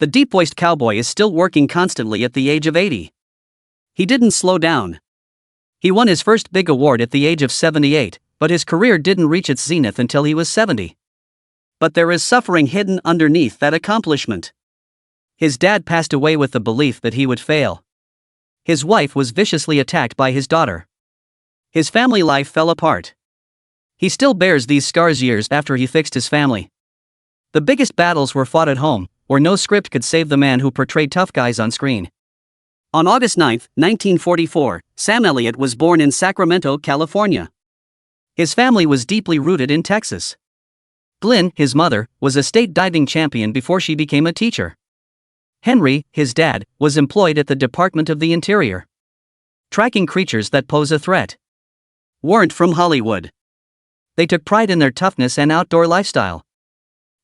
The deep-voiced cowboy is still working constantly at the age of 80. He didn't slow down. He won his first big award at the age of 78, but his career didn't reach its zenith until he was 70. But there is suffering hidden underneath that accomplishment. His dad passed away with the belief that he would fail. His wife was viciously attacked by his daughter. His family life fell apart. He still bears these scars years after he fixed his family. The biggest battles were fought at home, where no script could save the man who portrayed tough guys on screen. On August 9, 1944, Sam Elliott was born in Sacramento, California. His family was deeply rooted in Texas. Glynn, his mother, was a state diving champion before she became a teacher. Henry, his dad, was employed at the Department of the Interior, tracking creatures that pose a threat. Weren't from Hollywood. They took pride in their toughness and outdoor lifestyle.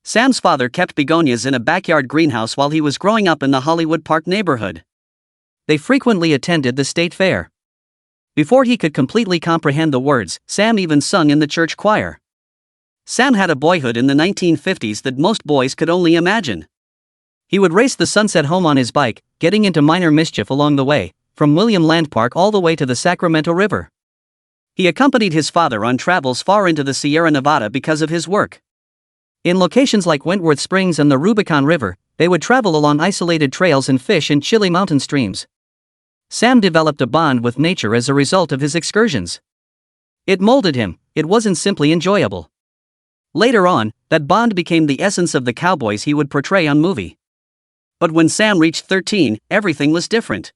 Sam's father kept begonias in a backyard greenhouse while he was growing up in the Hollywood Park neighborhood. They frequently attended the state fair. Before he could completely comprehend the words, Sam even sung in the church choir. Sam had a boyhood in the 1950s that most boys could only imagine. He would race the Sunset home on his bike, getting into minor mischief along the way, from William Land Park all the way to the Sacramento River. He accompanied his father on travels far into the Sierra Nevada because of his work. In locations like Wentworth Springs and the Rubicon River, they would travel along isolated trails and fish in chilly mountain streams. Sam developed a bond with nature as a result of his excursions. It molded him, it wasn't simply enjoyable. Later on, that bond became the essence of the cowboys he would portray on movie. But when Sam reached 13, everything was different.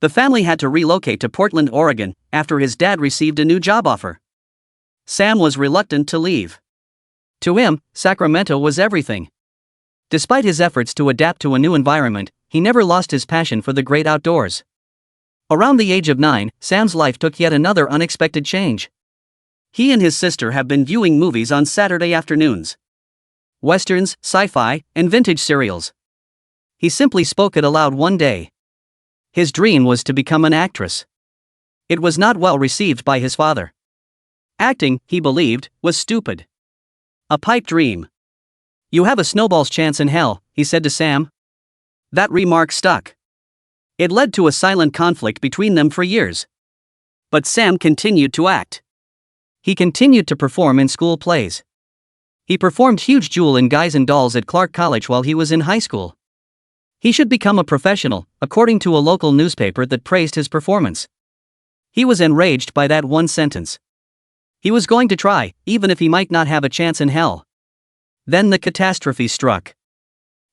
The family had to relocate to Portland, Oregon, after his dad received a new job offer. Sam was reluctant to leave. To him, Sacramento was everything. Despite his efforts to adapt to a new environment, he never lost his passion for the great outdoors. Around the age of 9, Sam's life took yet another unexpected change. He and his sister have been viewing movies on Saturday afternoons. Westerns, sci-fi, and vintage serials. He simply spoke it aloud one day. His dream was to become an actress. It was not well received by his father. Acting, he believed, was stupid. A pipe dream. "You have a snowball's chance in hell," he said to Sam. That remark stuck. It led to a silent conflict between them for years. But Sam continued to act. He continued to perform in school plays. He performed Huge Jewel in Guys and Dolls at Clark College while he was in high school. He should become a professional, according to a local newspaper that praised his performance. He was enraged by that one sentence. He was going to try, even if he might not have a chance in hell. Then the catastrophe struck.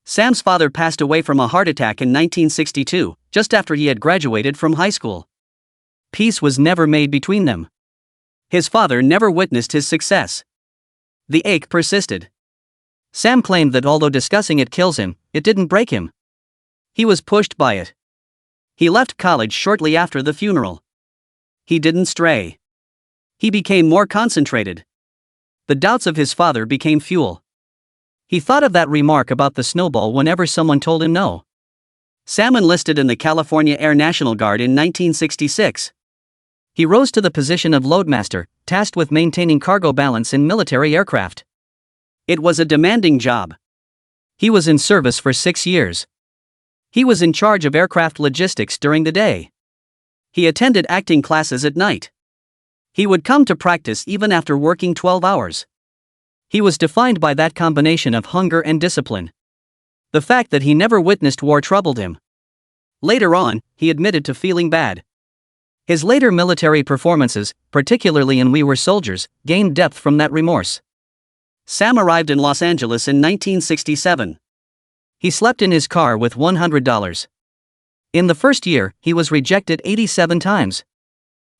Sam's father passed away from a heart attack in 1962, just after he had graduated from high school. Peace was never made between them. His father never witnessed his success. The ache persisted. Sam claimed that although discussing it kills him, it didn't break him. He was pushed by it. He left college shortly after the funeral. He didn't stray. He became more concentrated. The doubts of his father became fuel. He thought of that remark about the snowball whenever someone told him no. Sam enlisted in the California Air National Guard in 1966. He rose to the position of loadmaster, tasked with maintaining cargo balance in military aircraft. It was a demanding job. He was in service for 6 years. He was in charge of aircraft logistics during the day. He attended acting classes at night. He would come to practice even after working 12 hours. He was defined by that combination of hunger and discipline. The fact that he never witnessed war troubled him. Later on, he admitted to feeling bad. His later military performances, particularly in We Were Soldiers, gained depth from that remorse. Sam arrived in Los Angeles in 1967. He slept in his car with $100. In the first year, he was rejected 87 times.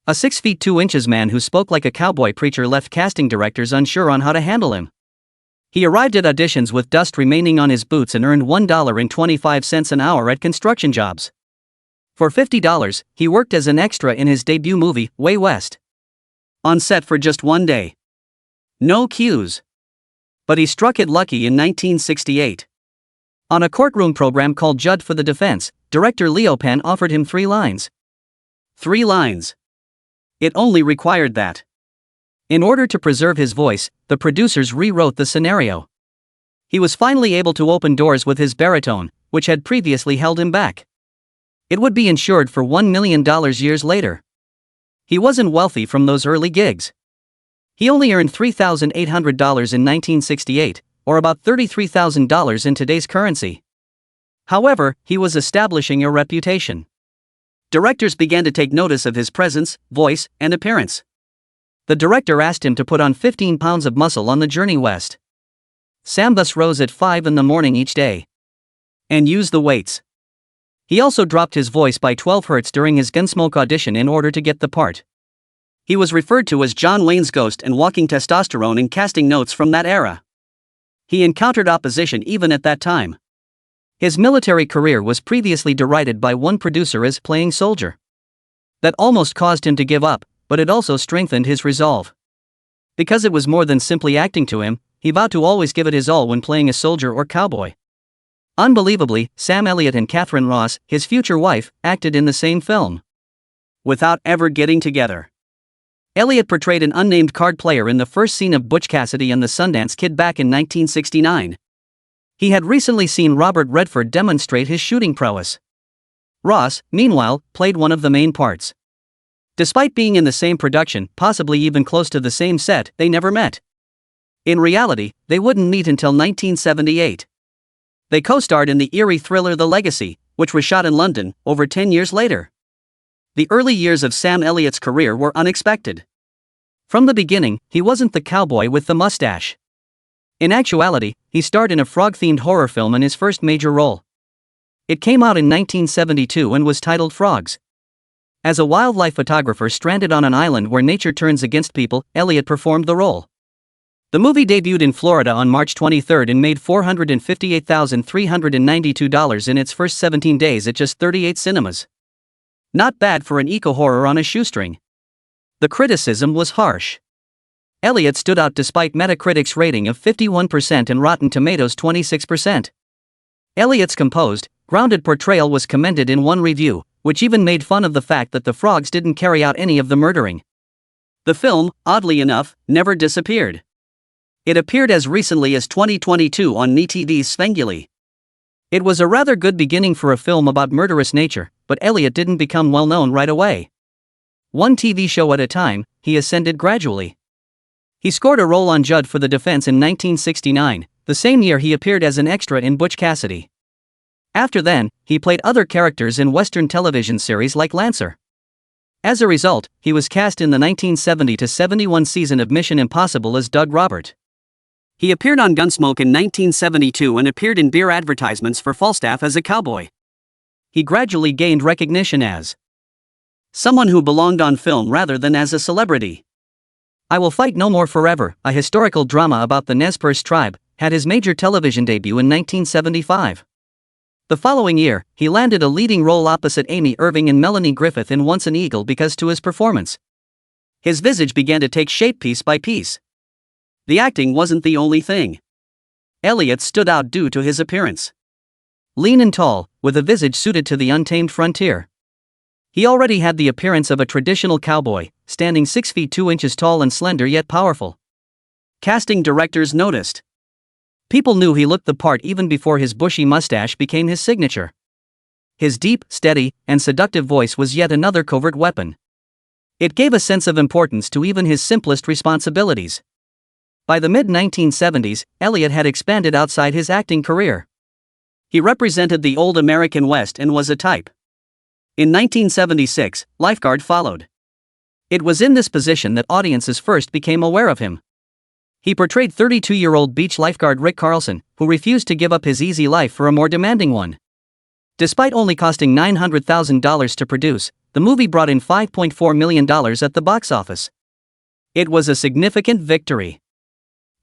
A 6 feet 2 inches man who spoke like a cowboy preacher left casting directors unsure on how to handle him. He arrived at auditions with dust remaining on his boots and earned $1.25 an hour at construction jobs. For $50, he worked as an extra in his debut movie, Way West. On set for just one day. No cues. But he struck it lucky in 1968. On a courtroom program called Judd for the Defense, director Leo Penn offered him 3 lines. 3 lines. It only required that. In order to preserve his voice, the producers rewrote the scenario. He was finally able to open doors with his baritone, which had previously held him back. It would be insured for $1 million years later. He wasn't wealthy from those early gigs. He only earned $3,800 in 1968, or about $33,000 in today's currency. However, he was establishing a reputation. Directors began to take notice of his presence, voice, and appearance. The director asked him to put on 15 pounds of muscle on the journey west. Sam thus rose at 5 in the morning each day and used the weights. He also dropped his voice by 12 hertz during his Gunsmoke audition in order to get the part. He was referred to as John Wayne's ghost and walking testosterone in casting notes from that era. He encountered opposition even at that time. His military career was previously derided by one producer as playing soldier. That almost caused him to give up, but it also strengthened his resolve. Because it was more than simply acting to him, he vowed to always give it his all when playing a soldier or cowboy. Unbelievably, Sam Elliott and Catherine Ross, his future wife, acted in the same film without ever getting together. Elliott portrayed an unnamed card player in the first scene of Butch Cassidy and the Sundance Kid back in 1969. He had recently seen Robert Redford demonstrate his shooting prowess. Ross, meanwhile, played one of the main parts. Despite being in the same production, possibly even close to the same set, they never met. In reality, they wouldn't meet until 1978. They co-starred in the eerie thriller The Legacy, which was shot in London, over 10 years later. The early years of Sam Elliott's career were unexpected. From the beginning, he wasn't the cowboy with the mustache. In actuality, he starred in a frog-themed horror film in his first major role. It came out in 1972 and was titled Frogs. As a wildlife photographer stranded on an island where nature turns against people, Elliott performed the role. The movie debuted in Florida on March 23 and made $458,392 in its first 17 days at just 38 cinemas. Not bad for an eco-horror on a shoestring. The criticism was harsh. Elliott stood out despite Metacritic's rating of 51% and Rotten Tomatoes' 26%. Elliott's composed, grounded portrayal was commended in one review, which even made fun of the fact that the frogs didn't carry out any of the murdering. The film, oddly enough, never disappeared. It appeared as recently as 2022 on NTV's Svenguli. It was a rather good beginning for a film about murderous nature, but Elliott didn't become well known right away. One TV show at a time, he ascended gradually. He scored a role on Judd for the Defense in 1969, the same year he appeared as an extra in Butch Cassidy. After then, he played other characters in Western television series like Lancer. As a result, he was cast in the 1970-71 season of Mission Impossible as Doug Robert. He appeared on Gunsmoke in 1972 and appeared in beer advertisements for Falstaff as a cowboy. He gradually gained recognition as someone who belonged on film rather than as a celebrity. I Will Fight No More Forever, a historical drama about the Nez Perce tribe, had his major television debut in 1975. The following year, he landed a leading role opposite Amy Irving and Melanie Griffith in Once an Eagle because to his performance. His visage began to take shape piece by piece. The acting wasn't the only thing. Elliott stood out due to his appearance. Lean and tall, with a visage suited to the untamed frontier. He already had the appearance of a traditional cowboy, standing 6 feet 2 inches tall and slender yet powerful. Casting directors noticed. People knew he looked the part even before his bushy mustache became his signature. His deep, steady, and seductive voice was yet another covert weapon. It gave a sense of importance to even his simplest responsibilities. By the mid-1970s, Elliott had expanded outside his acting career. He represented the old American West and was a type. In 1976, Lifeguard followed. It was in this position that audiences first became aware of him. He portrayed 32-year-old beach lifeguard Rick Carlson, who refused to give up his easy life for a more demanding one. Despite only costing $900,000 to produce, the movie brought in $5.4 million at the box office. It was a significant victory.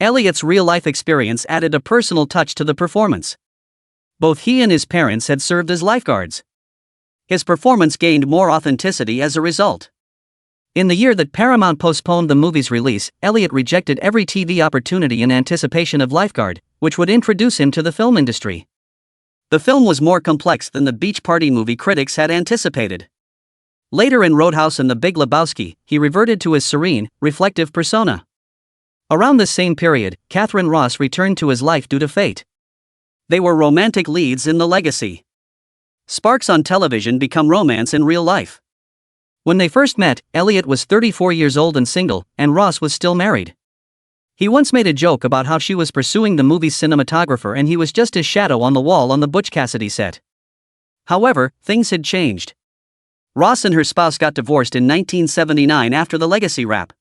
Elliott's real-life experience added a personal touch to the performance. Both he and his parents had served as lifeguards. His performance gained more authenticity as a result. In the year that Paramount postponed the movie's release, Elliott rejected every TV opportunity in anticipation of Lifeguard, which would introduce him to the film industry. The film was more complex than the beach party movie critics had anticipated. Later in Roadhouse and The Big Lebowski, he reverted to his serene, reflective persona. Around this same period, Catherine Ross returned to his life due to fate. They were romantic leads in The Legacy. Sparks on television become romance in real life. When they first met, Elliott was 34 years old and single, and Ross was still married. He once made a joke about how she was pursuing the movie's cinematographer and he was just his shadow on the wall on the Butch Cassidy set. However, things had changed. Ross and her spouse got divorced in 1979 after The Legacy wrap.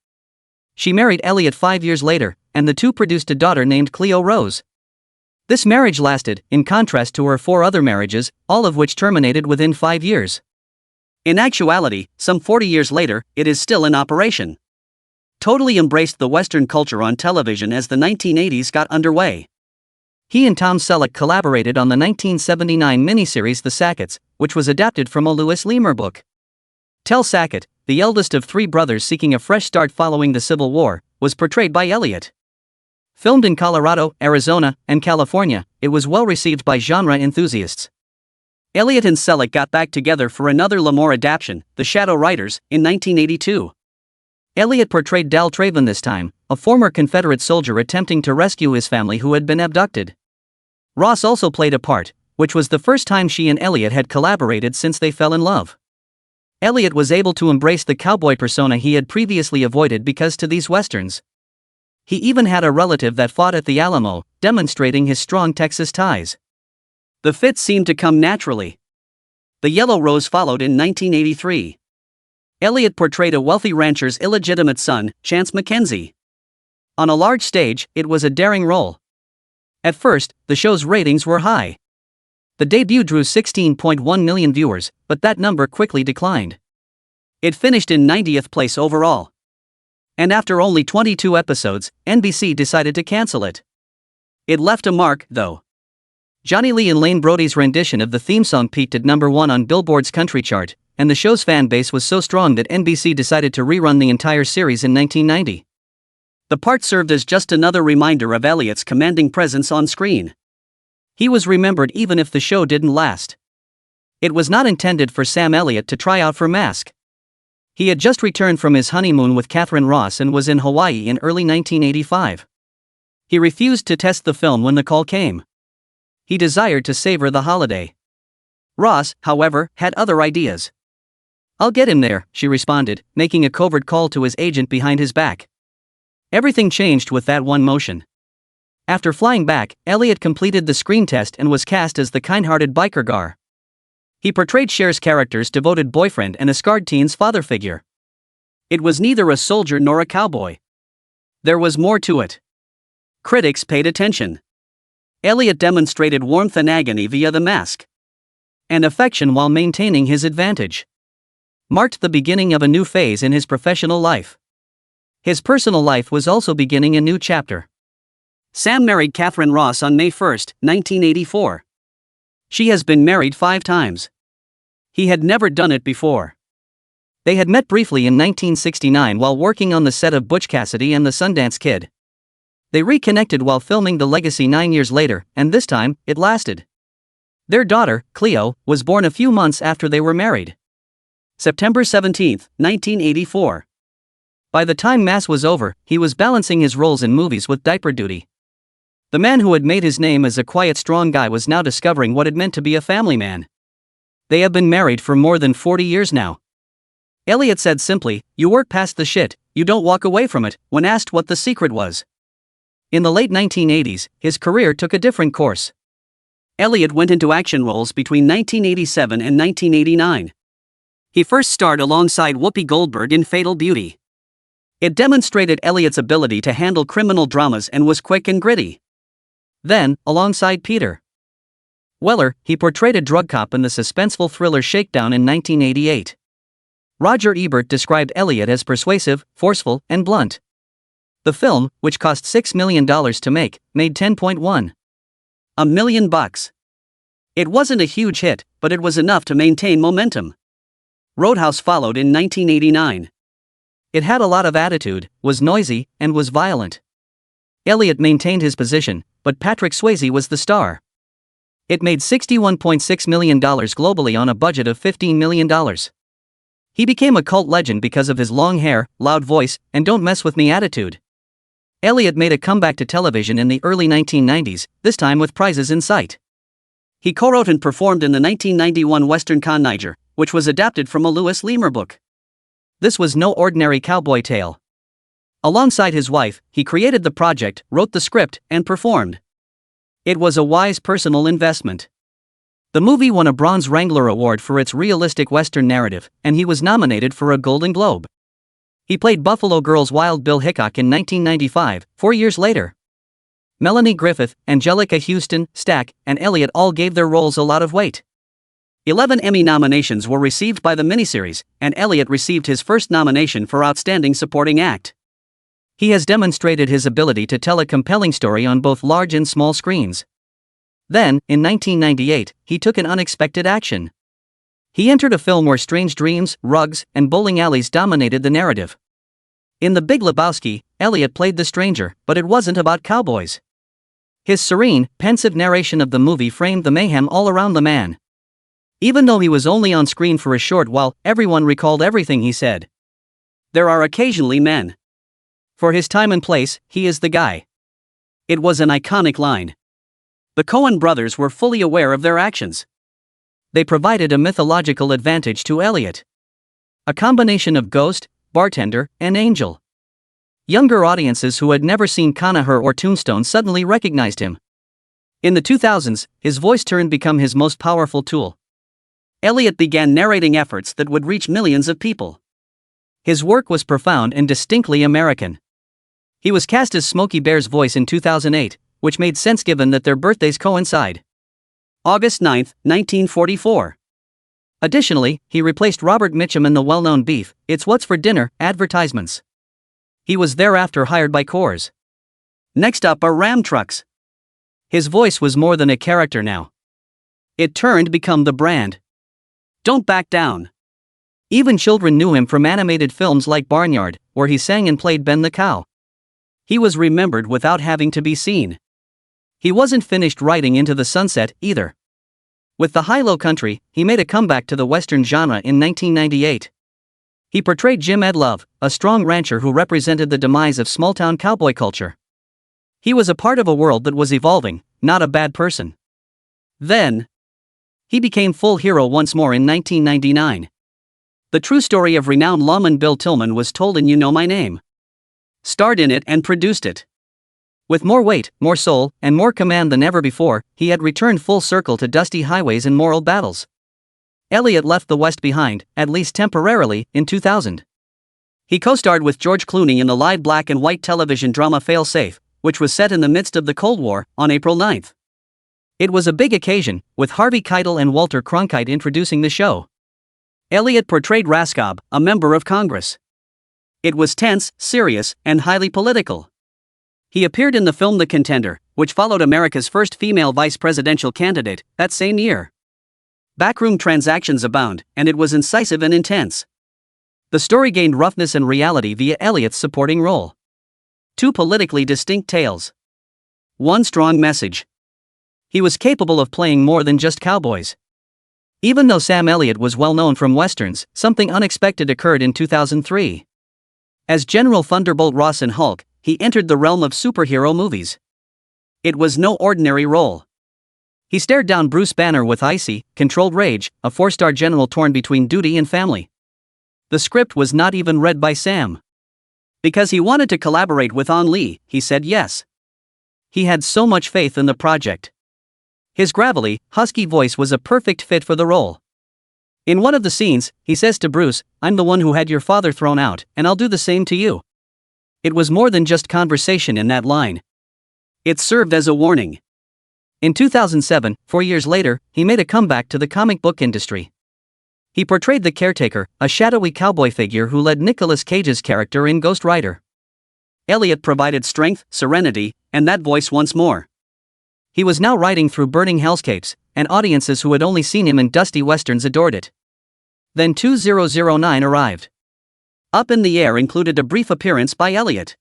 She married Elliott 5 years later, and the two produced a daughter named Cleo Rose. This marriage lasted, in contrast to her 4 other marriages, all of which terminated within 5 years. In actuality, some 40 years later, it is still in operation. Totally embraced the Western culture on television as the 1980s got underway. He and Tom Selleck collaborated on the 1979 miniseries The Sacketts, which was adapted from a Lewis Lemire book. Tel Sackett, the eldest of 3 brothers seeking a fresh start following the Civil War, was portrayed by Elliott. Filmed in Colorado, Arizona, and California, it was well received by genre enthusiasts. Elliott and Selleck got back together for another Lemire adaptation, The Shadow Riders, in 1982. Elliott portrayed Dal Traven this time, a former Confederate soldier attempting to rescue his family who had been abducted. Ross also played a part, which was the first time she and Elliott had collaborated since they fell in love. Elliott was able to embrace the cowboy persona he had previously avoided because to these westerns. He even had a relative that fought at the Alamo, demonstrating his strong Texas ties. The fit seemed to come naturally. The Yellow Rose followed in 1983. Elliott portrayed a wealthy rancher's illegitimate son, Chance Mackenzie. On a large stage, it was a daring role. At first, the show's ratings were high. The debut drew 16.1 million viewers, but that number quickly declined. It finished in 90th place overall. And after only 22 episodes, NBC decided to cancel it. It left a mark, though. Johnny Lee and Lane Brody's rendition of the theme song peaked at #1 on Billboard's country chart, and the show's fan base was so strong that NBC decided to rerun the entire series in 1990. The part served as just another reminder of Elliott's commanding presence on screen. He was remembered even if the show didn't last. It was not intended for Sam Elliott to try out for Mask. He had just returned from his honeymoon with Catherine Ross and was in Hawaii in early 1985. He refused to test the film when the call came. He desired to savor the holiday. Ross, however, had other ideas. "I'll get him there," she responded, making a covert call to his agent behind his back. Everything changed with that one motion. After flying back, Elliott completed the screen test and was cast as the kind-hearted biker Gar. He portrayed Cher's character's devoted boyfriend and a scarred teen's father figure. It was neither a soldier nor a cowboy. There was more to it. Critics paid attention. Elliott demonstrated warmth and agony via the mask. And affection while maintaining his advantage. Marked the beginning of a new phase in his professional life. His personal life was also beginning a new chapter. Sam married Catherine Ross on May 1, 1984. She has been married 5 times. He had never done it before. They had met briefly in 1969 while working on the set of Butch Cassidy and the Sundance Kid. They reconnected while filming The Legacy 9 years later, and this time, it lasted. Their daughter, Cleo, was born a few months after they were married. September 17, 1984. By the time Mass was over, he was balancing his roles in movies with diaper duty. The man who had made his name as a quiet, strong guy was now discovering what it meant to be a family man. They have been married for more than 40 years now. Elliott said simply, "You work past the shit, you don't walk away from it," when asked what the secret was. In the late 1980s, his career took a different course. Elliott went into action roles between 1987 and 1989. He first starred alongside Whoopi Goldberg in Fatal Beauty. It demonstrated Elliott's ability to handle criminal dramas and was quick and gritty. Then, alongside Peter Weller, he portrayed a drug cop in the suspenseful thriller Shakedown in 1988. Roger Ebert described Elliott as persuasive, forceful, and blunt. The film, which cost $6 million to make, made $10.1 million. It wasn't a huge hit, but it was enough to maintain momentum. Roadhouse followed in 1989. It had a lot of attitude, was noisy, and was violent. Elliott maintained his position, but Patrick Swayze was the star. It made $61.6 million globally on a budget of $15 million. He became a cult legend because of his long hair, loud voice, and don't mess with me attitude. Elliott made a comeback to television in the early 1990s, this time with prizes in sight. He co-wrote and performed in the 1991 Western Con Niger, which was adapted from a Lewis Lemur book. This was no ordinary cowboy tale. Alongside his wife, he created the project, wrote the script, and performed. It was a wise personal investment. The movie won a Bronze Wrangler Award for its realistic Western narrative, and he was nominated for a Golden Globe. He played Buffalo Girl's Wild Bill Hickok in 1995, 4 years later. Melanie Griffith, Angelica Houston, Stack, and Elliott all gave their roles a lot of weight. 11 Emmy nominations were received by the miniseries, and Elliott received his first nomination for Outstanding Supporting Act. He has demonstrated his ability to tell a compelling story on both large and small screens. Then, in 1998, he took an unexpected action. He entered a film where strange dreams, rugs, and bowling alleys dominated the narrative. In The Big Lebowski, Elliott played the stranger, but it wasn't about cowboys. His serene, pensive narration of the movie framed the mayhem all around the man. Even though he was only on screen for a short while, everyone recalled everything he said. There are occasionally men. For his time and place, he is the guy. It was an iconic line. The Coen brothers were fully aware of their actions. They provided a mythological advantage to Elliott. A combination of ghost, bartender, and angel. Younger audiences who had never seen Conaher or Tombstone suddenly recognized him. In the 2000s, his voice turned become his most powerful tool. Elliott began narrating efforts that would reach millions of people. His work was profound and distinctly American. He was cast as Smokey Bear's voice in 2008, which made sense given that their birthdays coincide. August 9, 1944. Additionally, he replaced Robert Mitchum in the well-known Beef, It's What's for Dinner advertisements. He was thereafter hired by Coors. Next up are Ram trucks. His voice was more than a character now. It turned become the brand. Don't back down. Even children knew him from animated films like Barnyard, where he sang and played Ben the Cow. He was remembered without having to be seen. He wasn't finished writing Into the Sunset, either. With the high-low country, he made a comeback to the Western genre in 1998. He portrayed Jim Ed Love, a strong rancher who represented the demise of small-town cowboy culture. He was a part of a world that was evolving, not a bad person. Then, he became full hero once more in 1999. The true story of renowned lawman Bill Tillman was told in You Know My Name. Starred in it and produced it. With more weight, more soul, and more command than ever before, he had returned full circle to dusty highways and moral battles. Elliott left the West behind, at least temporarily, in 2000. He co-starred with George Clooney in the live black and white television drama Fail Safe, which was set in the midst of the Cold War, on April 9. It was a big occasion, with Harvey Keitel and Walter Cronkite introducing the show. Elliott portrayed Raskob, a member of Congress. It was tense, serious, and highly political. He appeared in the film The Contender, which followed America's first female vice presidential candidate, that same year. Backroom transactions abound, and it was incisive and intense. The story gained roughness and reality via Elliott's supporting role. Two politically distinct tales. One strong message. He was capable of playing more than just cowboys. Even though Sam Elliott was well known from westerns, something unexpected occurred in 2003. As General Thunderbolt Ross in Hulk, he entered the realm of superhero movies. It was no ordinary role. He stared down Bruce Banner with icy, controlled rage, a 4-star general torn between duty and family. The script was not even read by Sam. Because he wanted to collaborate with Ang Lee, he said yes. He had so much faith in the project. His gravelly, husky voice was a perfect fit for the role. In one of the scenes, he says to Bruce, "I'm the one who had your father thrown out, and I'll do the same to you." It was more than just conversation in that line. It served as a warning. In 2007, 4 years later, he made a comeback to the comic book industry. He portrayed the Caretaker, a shadowy cowboy figure who led Nicolas Cage's character in Ghost Rider. Elliott provided strength, serenity, and that voice once more. He was now riding through burning hellscapes, and audiences who had only seen him in dusty westerns adored it. Then 2009 arrived. Up in the Air included a brief appearance by Elliott.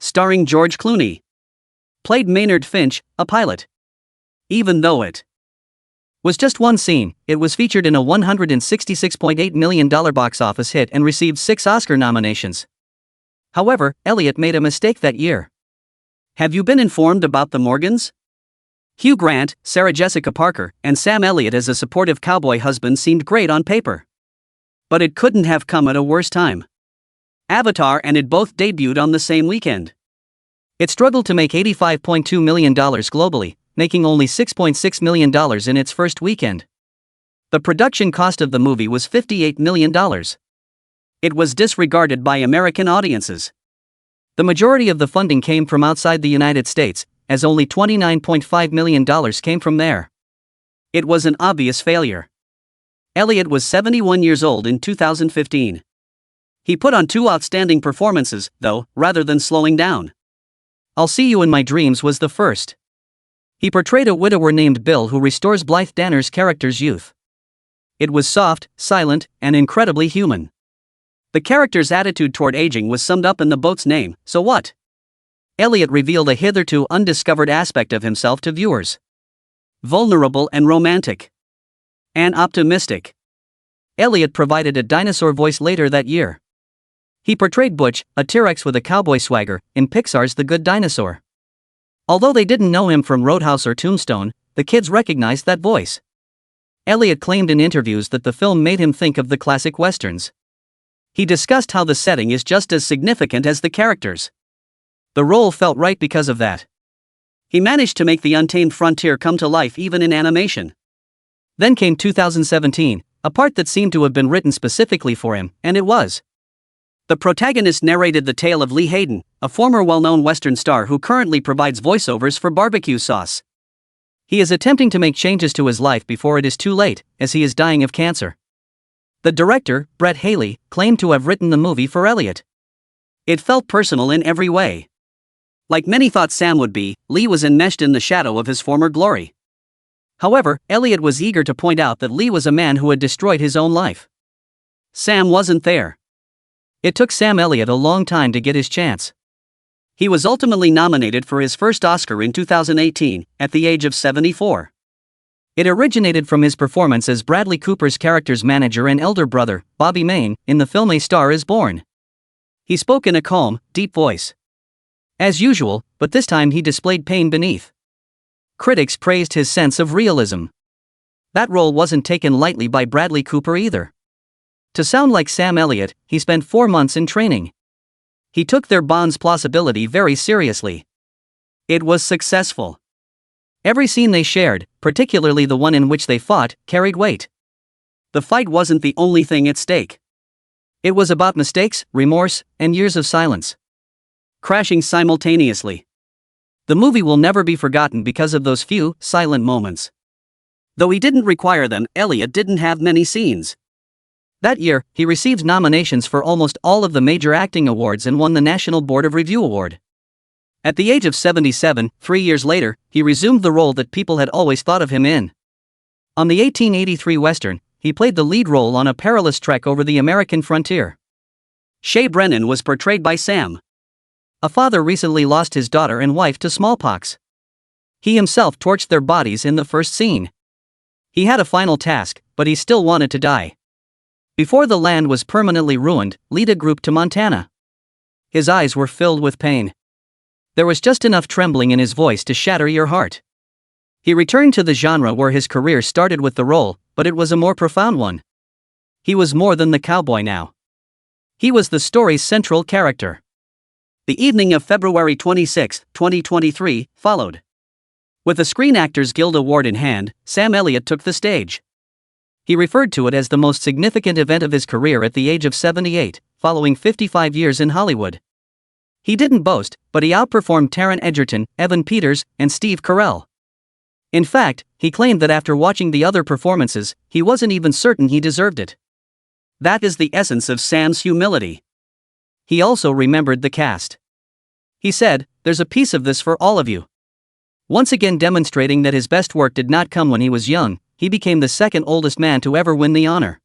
Starring George Clooney. Played Maynard Finch, a pilot. Even though it was just one scene, it was featured in a $166.8 million box office hit and received 6 Oscar nominations. However, Elliott made a mistake that year. Have you been informed about the Morgans? Hugh Grant, Sarah Jessica Parker, and Sam Elliott as a supportive cowboy husband seemed great on paper. But it couldn't have come at a worse time. Avatar and it both debuted on the same weekend. It struggled to make $85.2 million globally, making only $6.6 million in its first weekend. The production cost of the movie was $58 million. It was disregarded by American audiences. The majority of the funding came from outside the United States, as only $29.5 million came from there. It was an obvious failure. Elliott was 71 years old in 2015. He put on two outstanding performances, though, rather than slowing down. I'll See You in My Dreams was the first. He portrayed a widower named Bill who restores Blythe Danner's character's youth. It was soft, silent, and incredibly human. The character's attitude toward aging was summed up in the boat's name, So What? Elliott revealed a hitherto undiscovered aspect of himself to viewers. Vulnerable and romantic. And optimistic. Elliott provided a dinosaur voice later that year. He portrayed Butch, a T-Rex with a cowboy swagger, in Pixar's The Good Dinosaur. Although they didn't know him from Roadhouse or Tombstone, the kids recognized that voice. Elliott claimed in interviews that the film made him think of the classic westerns. He discussed how the setting is just as significant as the characters. The role felt right because of that. He managed to make the untamed frontier come to life even in animation. Then came 2017, a part that seemed to have been written specifically for him, and it was. The protagonist narrated the tale of Lee Hayden, a former well-known Western star who currently provides voiceovers for barbecue sauce. He is attempting to make changes to his life before it is too late, as he is dying of cancer. The director, Brett Haley, claimed to have written the movie for Elliott. It felt personal in every way. Like many thought Sam would be, Lee was enmeshed in the shadow of his former glory. However, Elliott was eager to point out that Lee was a man who had destroyed his own life. Sam wasn't there. It took Sam Elliott a long time to get his chance. He was ultimately nominated for his first Oscar in 2018, at the age of 74. It originated from his performance as Bradley Cooper's character's manager and elder brother, Bobby Maine, in the film A Star is Born. He spoke in a calm, deep voice. As usual, but this time he displayed pain beneath. Critics praised his sense of realism. That role wasn't taken lightly by Bradley Cooper either. To sound like Sam Elliott, he spent 4 months in training. He took their bond's plausibility very seriously. It was successful. Every scene they shared, particularly the one in which they fought, carried weight. The fight wasn't the only thing at stake. It was about mistakes, remorse, and years of silence. Crashing simultaneously. The movie will never be forgotten because of those few, silent moments. Though he didn't require them, Elliott didn't have many scenes. That year, he received nominations for almost all of the major acting awards and won the National Board of Review Award. At the age of 77, 3 years later, he resumed the role that people had always thought of him in. On the 1883 Western, he played the lead role on a perilous trek over the American frontier. Shea Brennan was portrayed by Sam. A father recently lost his daughter and wife to smallpox. He himself torched their bodies in the first scene. He had a final task, but he still wanted to die. Before the land was permanently ruined, lead a group to Montana. His eyes were filled with pain. There was just enough trembling in his voice to shatter your heart. He returned to the genre where his career started with the role, but it was a more profound one. He was more than the cowboy now. He was the story's central character. The evening of February 26, 2023, followed. With the Screen Actors Guild Award in hand, Sam Elliott took the stage. He referred to it as the most significant event of his career at the age of 78, following 55 years in Hollywood. He didn't boast, but he outperformed Taron Egerton, Evan Peters, and Steve Carell. In fact, he claimed that after watching the other performances, he wasn't even certain he deserved it. That is the essence of Sam's humility. He also remembered the cast. He said, "There's a piece of this for all of you." Once again demonstrating that his best work did not come when he was young, he became the second oldest man to ever win the honor.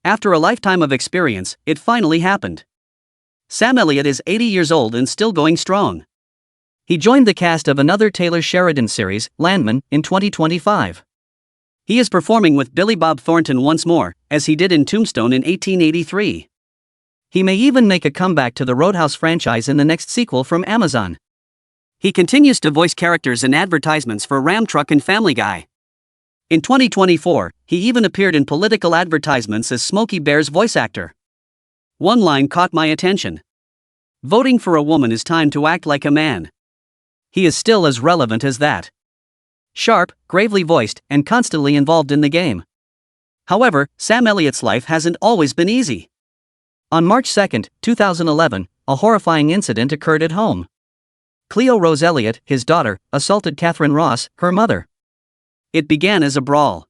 After a lifetime of experience, it finally happened. Sam Elliott is 80 years old and still going strong. He joined the cast of another Taylor Sheridan series, Landman, in 2025. He is performing with Billy Bob Thornton once more, as he did in Tombstone in 1883. He may even make a comeback to the Roadhouse franchise in the next sequel from Amazon. He continues to voice characters in advertisements for Ram Truck and Family Guy. In 2024, he even appeared in political advertisements as Smokey Bear's voice actor. One line caught my attention. "Voting for a woman is time to act like a man." He is still as relevant as that. Sharp, gravely voiced, and constantly involved in the game. However, Sam Elliott's life hasn't always been easy. On March 2, 2011, a horrifying incident occurred at home. Cleo Rose Elliott, his daughter, assaulted Catherine Ross, her mother. It began as a brawl.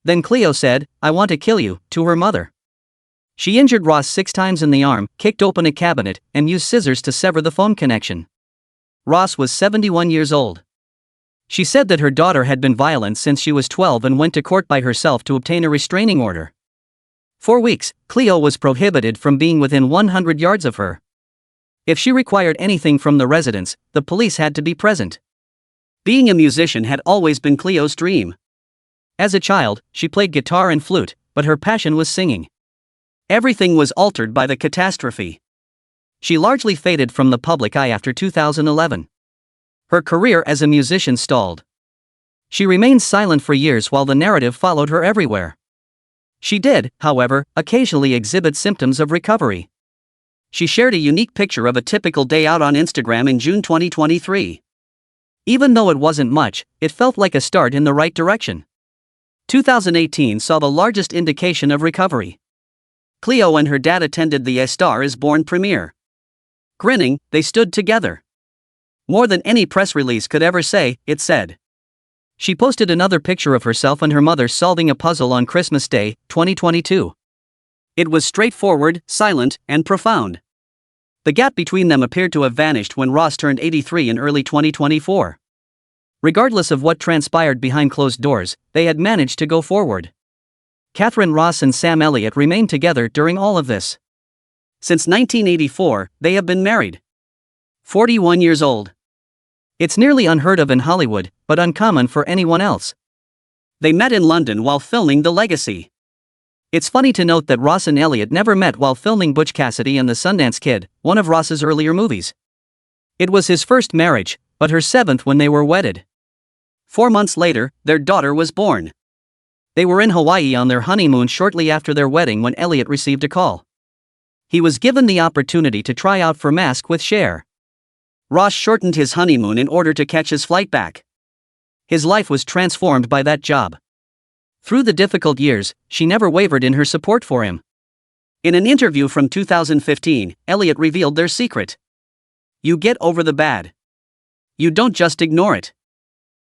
Then Cleo said, "I want to kill you," to her mother. She injured Ross 6 times in the arm, kicked open a cabinet, and used scissors to sever the phone connection. Ross was 71 years old. She said that her daughter had been violent since she was 12 and went to court by herself to obtain a restraining order. For weeks, Cleo was prohibited from being within 100 yards of her. If she required anything from the residents, the police had to be present. Being a musician had always been Cleo's dream. As a child, she played guitar and flute, but her passion was singing. Everything was altered by the catastrophe. She largely faded from the public eye after 2011. Her career as a musician stalled. She remained silent for years while the narrative followed her everywhere. She did, however, occasionally exhibit symptoms of recovery. She shared a unique picture of a typical day out on Instagram in June 2023. Even though it wasn't much, it felt like a start in the right direction. 2018 saw the largest indication of recovery. Cleo and her dad attended the A Star is Born premiere. Grinning, they stood together. More than any press release could ever say, it said. She posted another picture of herself and her mother solving a puzzle on Christmas Day, 2022. It was straightforward, silent, and profound. The gap between them appeared to have vanished when Ross turned 83 in early 2024. Regardless of what transpired behind closed doors, they had managed to go forward. Catherine Ross and Sam Elliott remained together during all of this. Since 1984, they have been married. 41 years old. It's nearly unheard of in Hollywood, but uncommon for anyone else. They met in London while filming The Legacy. It's funny to note that Ross and Elliott never met while filming Butch Cassidy and the Sundance Kid, one of Ross's earlier movies. It was his first marriage, but her 7th when they were wedded. 4 months later, their daughter was born. They were in Hawaii on their honeymoon shortly after their wedding when Elliott received a call. He was given the opportunity to try out for Mask with Cher. Ross shortened his honeymoon in order to catch his flight back. His life was transformed by that job. Through the difficult years, she never wavered in her support for him. In an interview from 2015, Elliott revealed their secret. "You get over the bad. You don't just ignore it.